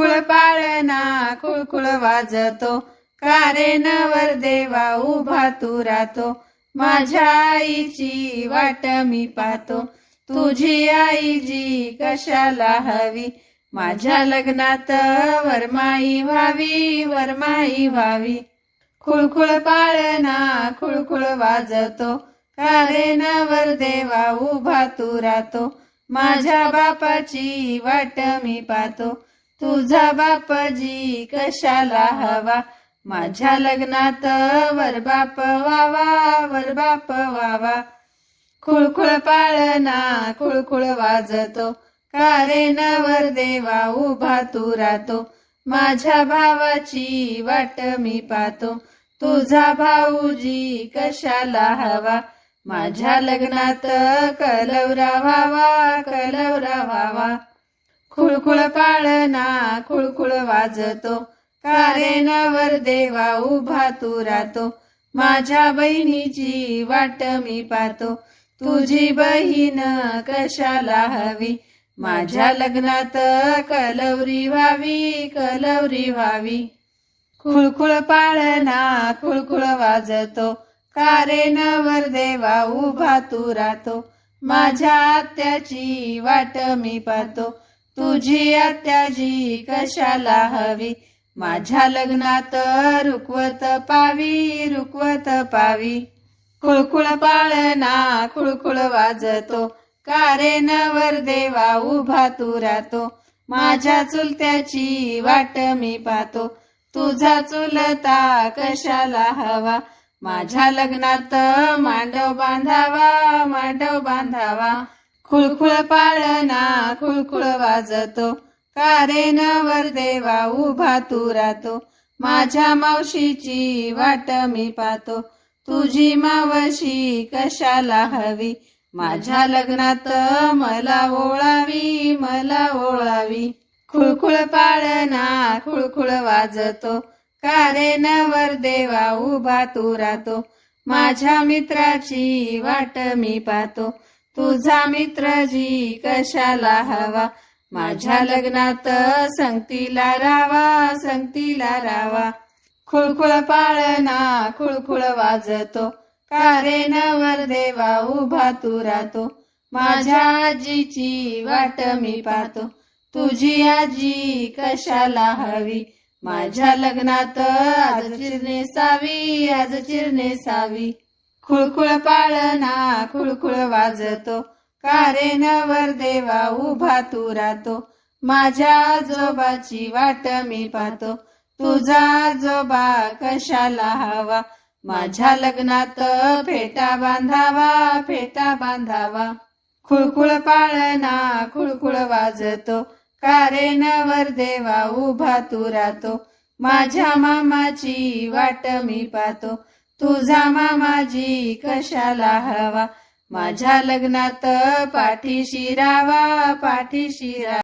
खुळखुळ पाळणा खुळखुळ वाजतो, का रे नवरदेवा उभा तू राहतो. माझ्या आईची वाट मी पाहतो, तुझी आई जी कशाला हवी. माझ्या लग्नात वरमाई व्हावी, वरमाई व्हावी. खुळखुळ पाळणा खुळखुळ वाजतो, का रे नवरदेवा उभा तू राहतो. माझ्या बापाची वाट मी पाहतो, तुझा बापजी कशाला हवा. माझ्या लग्नात वरबाप व्हावा, वरबाप व्हावा. खुळखुळ पाळणा खुळखुळ वाजतो, का रे नवरदेवा उभा तू राहतो. माझ्या भावाची वाट मी पाहतो, तुझा भाऊजी कशाला हवा. माझ्या लग्नात कलवरा व्हावा, कलवरा व्हावा. खुळखुळ पाळणा खुळखुळ वाजतो, का रे नवरदेवा उभा तू राहतो. माझ्या बहिणीची वाट मी पाहतो, तुझी बहीण कशाला हवी. माझ्या लग्नात कलवरी व्हावी, कलवरी व्हावी. खुळखुळ पाळणा खुळखुळ वाजतो, का रे नवरदेवा उभा तू राहतो. माझ्या आत्याची वाट मी पाहतो, तुझी आत्याजी कशाला हवी. माझ्या लग्नात रुकवत पावी, रुकवत पावी. खुळखुळ पाळणा खुळखुळ वाजतो, का रे नवरदेवा उभा तू राहतो. माझ्या चुलत्याची वाट मी पाहतो, तुझा चुलता कशाला हवा. माझ्या लग्नात मांडव बांधावा, मांडव बांधावा. खुळखुळ पाळणा खुळखुळ वाजतो, का रे नवरदेवा उभा तू राहतो. माझ्या मावशीची वाट मी पाहतो, तुझी मावशी कशाला हवी. माझ्या लग्नात मला ओळावी, मला ओळावी. खुळखुळ पाळणा खुळखुळ वाजतो, का रे नवरदेवा उभा तू राहतो. माझ्या मित्राची वाट मी पाहतो, तुझा मित्रजी कशाला हवा. माझ्या लग्नात संगतीला राहावा, संगतीला राहावा. खुळखुळ पाळणा खुळखुळ वाजतो, का रे नवरदेवा उभा तू राहतो. माझ्या आजीची वाट मी पाहतो, तुझी आजी कशाला हवी. माझ्या लग्नात आज चिरणे सावी, आज चिरणे सावी. खुळखुळ पाळणा खुळखुळ वाजतो, का रे नवरदेवा उभा तू राहतो. माझ्या आजोबाची वाट मी पाहतो, तुझा आजोबा कशाला हवा. माझ्या लग्नात फेटा बांधावा, फेटा बांधावा. खुळखुळ पाळणा खुळखुळ वाजतो, का रे नवरदेवा उभा तू राहतो. माझ्या मामाची वाट मी पाहतो, तुझा मामाजी कशाला हवा. माझ्या लग्नात पाठीशी राहावा, पाठीशी राहावा.